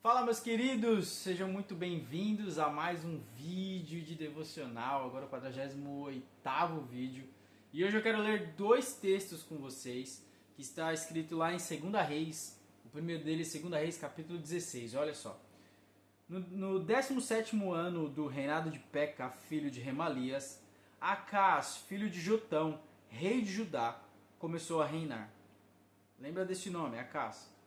Fala, meus queridos, sejam muito bem-vindos a mais um vídeo de devocional, agora o 48º vídeo. E hoje eu quero ler dois textos com vocês, que está escrito lá em 2 Reis, o primeiro deles, 2 Reis, capítulo 16, olha só. No 17º ano do reinado de Peca, filho de Remalias, Acás, filho de Jotão, rei de Judá, começou a reinar. Lembra desse nome, Acás?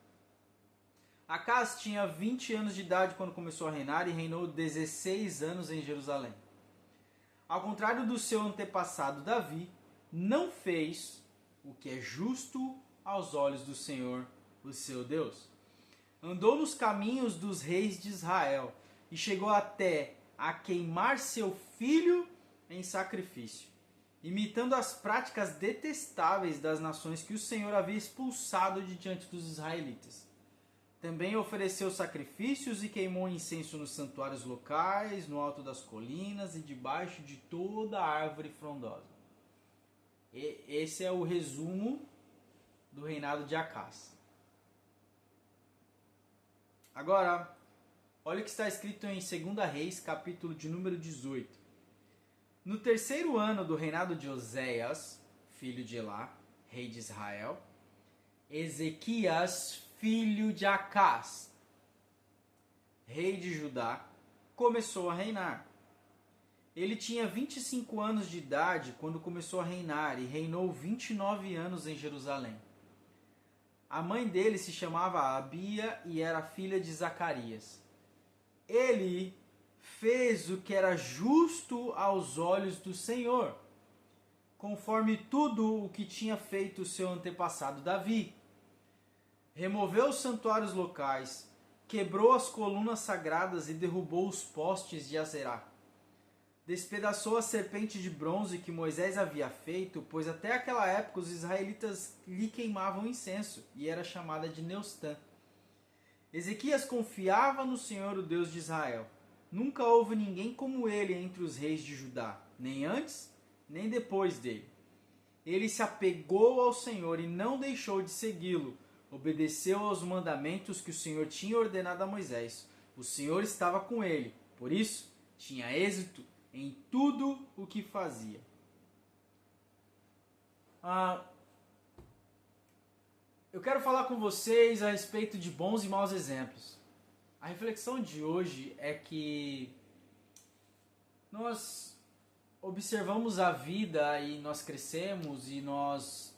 Acás tinha 20 anos de idade quando começou a reinar e reinou 16 anos em Jerusalém. Ao contrário do seu antepassado Davi, não fez o que é justo aos olhos do Senhor, o seu Deus. Andou nos caminhos dos reis de Israel e chegou até a queimar seu filho em sacrifício, imitando as práticas detestáveis das nações que o Senhor havia expulsado de diante dos israelitas. Também ofereceu sacrifícios e queimou incenso nos santuários locais, no alto das colinas e debaixo de toda árvore frondosa. Esse é o resumo do reinado de Acás. Agora, olha o que está escrito em 2 Reis, capítulo de número 18. No terceiro ano do reinado de Oséias, filho de Elá, rei de Israel, Ezequias, filho de Acás, rei de Judá, começou a reinar. Ele tinha 25 anos de idade quando começou a reinar e reinou 29 anos em Jerusalém. A mãe dele se chamava Abia e era filha de Zacarias. Ele fez o que era justo aos olhos do Senhor, conforme tudo o que tinha feito seu antepassado Davi. Removeu os santuários locais, quebrou as colunas sagradas e derrubou os postes de Azerá. Despedaçou a serpente de bronze que Moisés havia feito, pois até aquela época os israelitas lhe queimavam incenso, e era chamada de Neustã. Ezequias confiava no Senhor, o Deus de Israel. Nunca houve ninguém como ele entre os reis de Judá, nem antes, nem depois dele. Ele se apegou ao Senhor e não deixou de segui-lo. Obedeceu aos mandamentos que o Senhor tinha ordenado a Moisés. O Senhor estava com ele, por isso tinha êxito em tudo o que fazia. Eu quero falar com vocês a respeito de bons e maus exemplos. A reflexão de hoje é que nós observamos a vida e nós crescemos e nós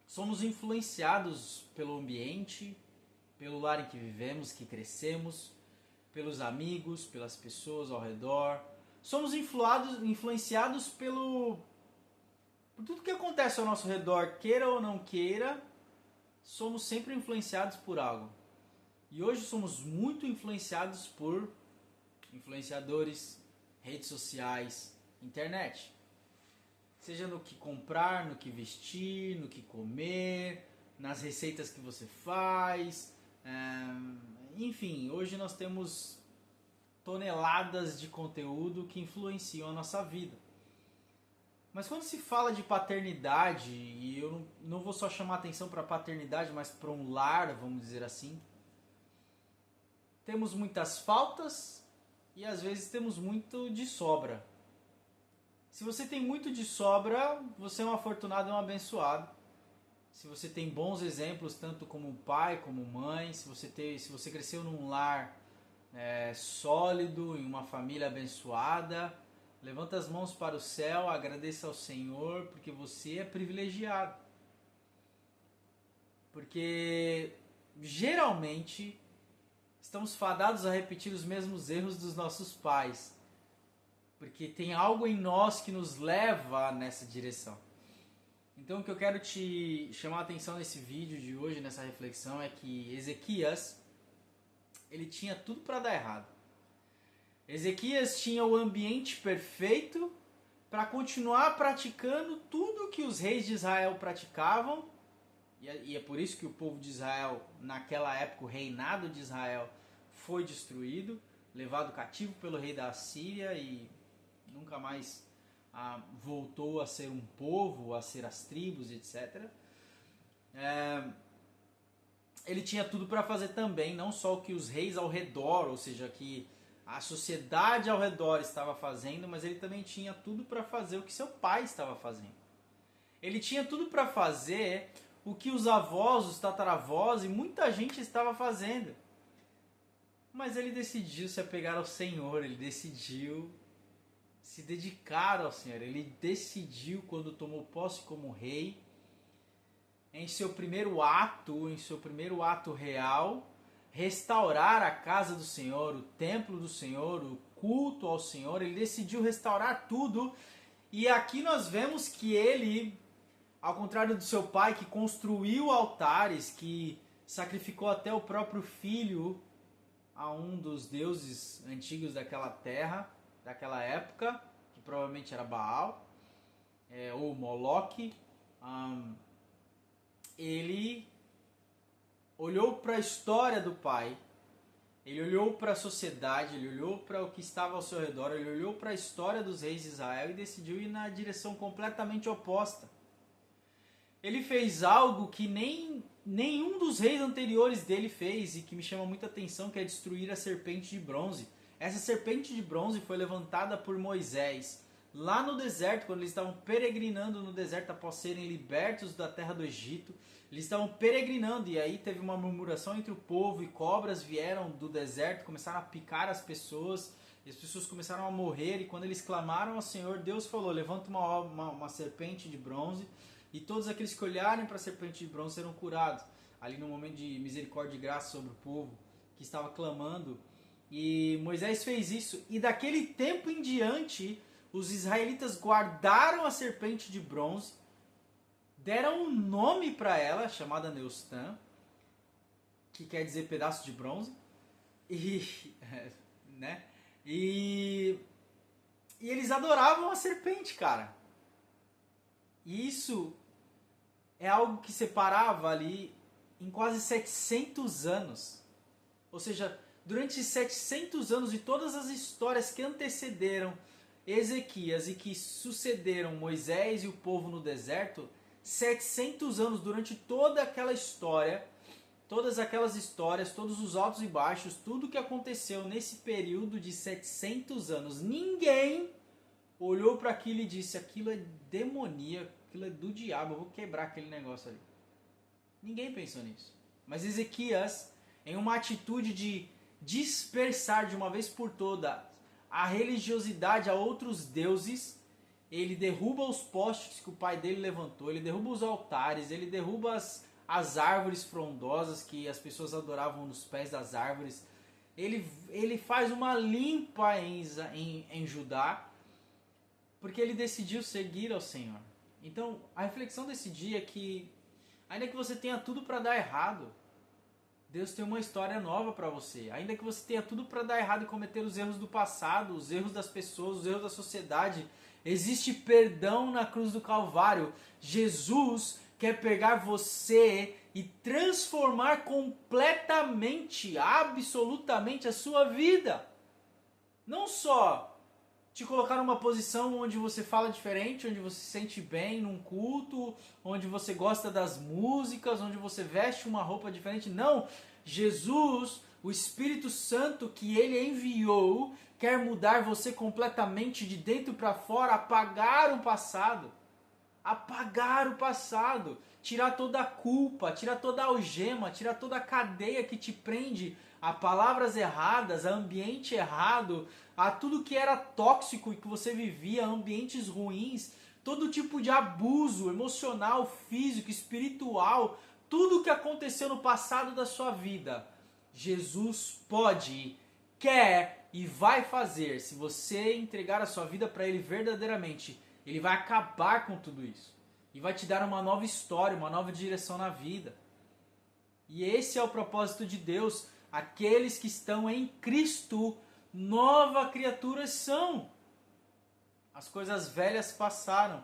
somos influenciados pelo ambiente, pelo lar em que vivemos, que crescemos, pelos amigos, pelas pessoas ao redor. Somos influenciados por tudo que acontece ao nosso redor, queira ou não queira, somos sempre influenciados por algo. E hoje somos muito influenciados por influenciadores, redes sociais, internet. Seja no que comprar, no que vestir, no que comer, nas receitas que você faz. Enfim, hoje nós temos toneladas de conteúdo que influenciam a nossa vida. Mas quando se fala de paternidade, e eu não vou só chamar atenção para a paternidade, mas para um lar, vamos dizer assim, temos muitas faltas e às vezes temos muito de sobra. Se você tem muito de sobra, você é um afortunado e um abençoado. Se você tem bons exemplos, tanto como pai, como mãe, se você cresceu num lar sólido, em uma família abençoada, levanta as mãos para o céu, agradeça ao Senhor, porque você é privilegiado. Porque geralmente estamos fadados a repetir os mesmos erros dos nossos pais. Porque tem algo em nós que nos leva nessa direção. Então o que eu quero te chamar a atenção nesse vídeo de hoje, nessa reflexão, é que Ezequias, ele tinha tudo para dar errado. Ezequias tinha o ambiente perfeito para continuar praticando tudo que os reis de Israel praticavam. E é por isso que o povo de Israel, naquela época, o reinado de Israel, foi destruído, levado cativo pelo rei da Assíria e nunca mais voltou a ser um povo, a ser as tribos, etc. ele tinha tudo para fazer também, não só o que os reis ao redor, ou seja, que a sociedade ao redor estava fazendo, mas ele também tinha tudo para fazer o que seu pai estava fazendo. Ele tinha tudo para fazer o que os avós, os tataravós e muita gente estava fazendo. Mas ele decidiu se apegar ao Senhor, ele decidiu se dedicar ao Senhor. Ele decidiu, quando tomou posse como rei, em seu primeiro ato real, restaurar a casa do Senhor, o templo do Senhor, o culto ao Senhor. Ele decidiu restaurar tudo. E aqui nós vemos que ele, ao contrário do seu pai, que construiu altares, que sacrificou até o próprio filho a um dos deuses antigos daquela terra, daquela época, que provavelmente era Baal, ou Moloque, ele olhou para a história do pai, ele olhou para a sociedade, ele olhou para o que estava ao seu redor, ele olhou para a história dos reis de Israel e decidiu ir na direção completamente oposta. Ele fez algo que nenhum dos reis anteriores dele fez e que me chama muita atenção, que é destruir a serpente de bronze. Essa serpente de bronze foi levantada por Moisés lá no deserto, quando eles estavam peregrinando no deserto após serem libertos da terra do Egito. Eles estavam peregrinando e aí teve uma murmuração entre o povo e cobras vieram do deserto, começaram a picar as pessoas, e as pessoas começaram a morrer, e quando eles clamaram ao Senhor, Deus falou: levanta uma serpente de bronze, e todos aqueles que olharem para a serpente de bronze serão curados. Ali no momento de misericórdia e graça sobre o povo que estava clamando. E Moisés fez isso, e daquele tempo em diante, os israelitas guardaram a serpente de bronze, deram um nome para ela, chamada Neustã, que quer dizer pedaço de bronze, e eles adoravam a serpente, cara. E isso é algo que separava ali em quase 700 anos. Ou seja, durante 700 anos e todas as histórias que antecederam Ezequias e que sucederam Moisés e o povo no deserto, 700 anos, durante toda aquela história, todas aquelas histórias, todos os altos e baixos, tudo que aconteceu nesse período de 700 anos, ninguém olhou para aquilo e disse: aquilo é demoníaco, aquilo é do diabo, eu vou quebrar aquele negócio ali. Ninguém pensou nisso. Mas Ezequias, em uma atitude de dispersar de uma vez por toda a religiosidade a outros deuses, ele derruba os postes que o pai dele levantou, ele derruba os altares, ele derruba as árvores frondosas que as pessoas adoravam nos pés das árvores. Ele faz uma limpa em Judá, porque ele decidiu seguir ao Senhor. Então, a reflexão desse dia é que, ainda que você tenha tudo para dar errado, Deus tem uma história nova para você. Ainda que você tenha tudo para dar errado e cometer os erros do passado, os erros das pessoas, os erros da sociedade, existe perdão na cruz do Calvário. Jesus quer pegar você e transformar completamente, absolutamente a sua vida. Não só te colocar numa posição onde você fala diferente, onde você se sente bem num culto, onde você gosta das músicas, onde você veste uma roupa diferente. Não, Jesus, o Espírito Santo que Ele enviou, quer mudar você completamente de dentro para fora, apagar o passado, tirar toda a culpa, tirar toda a algema, tirar toda a cadeia que te prende a palavras erradas, a ambiente errado, a tudo que era tóxico e que você vivia, ambientes ruins, todo tipo de abuso emocional, físico, espiritual, tudo que aconteceu no passado da sua vida. Jesus pode, quer e vai fazer. Se você entregar a sua vida para Ele verdadeiramente, Ele vai acabar com tudo isso e vai te dar uma nova história, uma nova direção na vida. E esse é o propósito de Deus. Aqueles que estão em Cristo, nova criatura são. As coisas velhas passaram,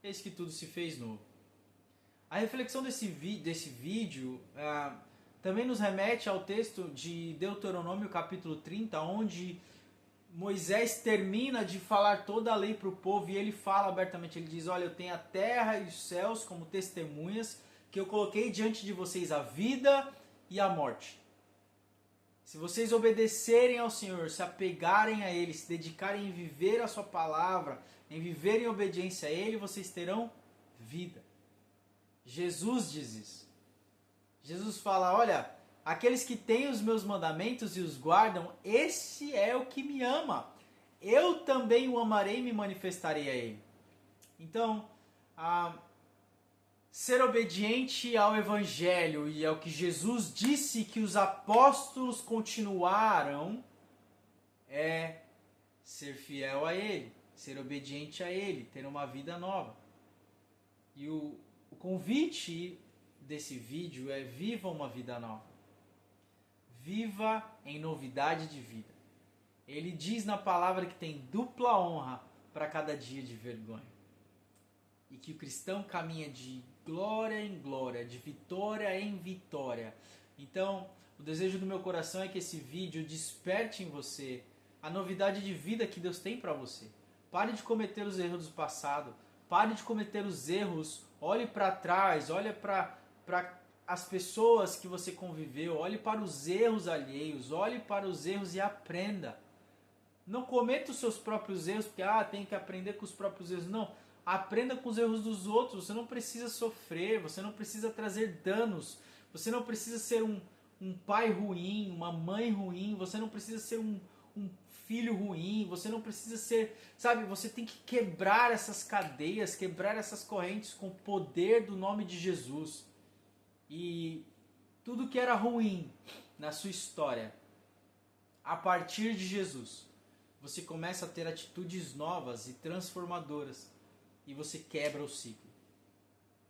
eis que tudo se fez novo. A reflexão desse vídeo também nos remete ao texto de Deuteronômio capítulo 30, onde Moisés termina de falar toda a lei para o povo e ele fala abertamente, ele diz: olha, eu tenho a terra e os céus como testemunhas porque eu coloquei diante de vocês a vida e a morte. Se vocês obedecerem ao Senhor, se apegarem a Ele, se dedicarem em viver a sua palavra, em viver em obediência a Ele, vocês terão vida. Jesus diz isso. Jesus fala, olha, aqueles que têm os meus mandamentos e os guardam, esse é o que me ama. Eu também o amarei e me manifestarei a Ele. Então, ser obediente ao Evangelho e ao que Jesus disse que os apóstolos continuaram é ser fiel a Ele, ser obediente a Ele, ter uma vida nova. E o convite desse vídeo é viva uma vida nova. Viva em novidade de vida. Ele diz na palavra que tem dupla honra para cada dia de vergonha. E que o cristão caminha de glória em glória, de vitória em vitória. Então, o desejo do meu coração é que esse vídeo desperte em você a novidade de vida que Deus tem para você. Pare de cometer os erros do passado. Pare de cometer os erros. Olhe para trás, olhe para as pessoas que você conviveu, olhe para os erros alheios, olhe para os erros e aprenda. Não cometa os seus próprios erros, porque tem que aprender com os próprios erros. Não, aprenda com os erros dos outros. Você não precisa sofrer, você não precisa trazer danos, você não precisa ser um pai ruim, uma mãe ruim, você não precisa ser um filho ruim, você não precisa ser, sabe, você tem que quebrar essas cadeias, quebrar essas correntes com o poder do nome de Jesus. E tudo que era ruim na sua história, a partir de Jesus, você começa a ter atitudes novas e transformadoras e você quebra o ciclo.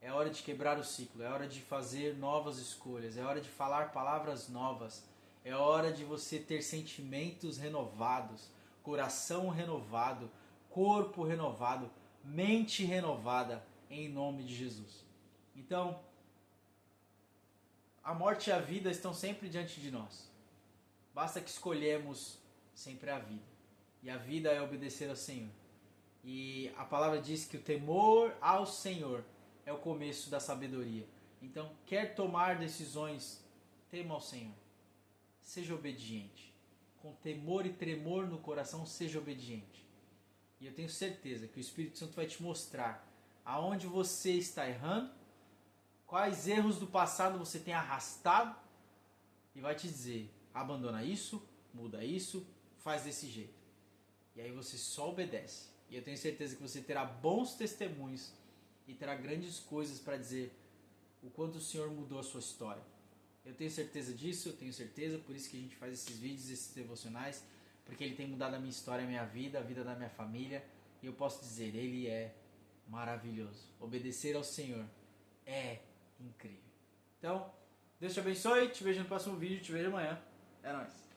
É hora de quebrar o ciclo, é hora de fazer novas escolhas, é hora de falar palavras novas, é hora de você ter sentimentos renovados, coração renovado, corpo renovado, mente renovada, em nome de Jesus. Então, a morte e a vida estão sempre diante de nós. Basta que escolhemos sempre a vida. E a vida é obedecer ao Senhor. E a palavra diz que o temor ao Senhor é o começo da sabedoria. Então, quer tomar decisões, tema ao Senhor. Seja obediente. Com temor e tremor no coração, seja obediente. E eu tenho certeza que o Espírito Santo vai te mostrar aonde você está errando, quais erros do passado você tem arrastado e vai te dizer, abandona isso, muda isso, faz desse jeito. E aí você só obedece. E eu tenho certeza que você terá bons testemunhos e terá grandes coisas para dizer o quanto o Senhor mudou a sua história. Eu tenho certeza disso, eu tenho certeza, por isso que a gente faz esses vídeos, esses devocionais, porque Ele tem mudado a minha história, a minha vida, a vida da minha família. E eu posso dizer, Ele é maravilhoso. Obedecer ao Senhor é incrível. Então, Deus te abençoe, te vejo no próximo vídeo, te vejo amanhã. É nóis.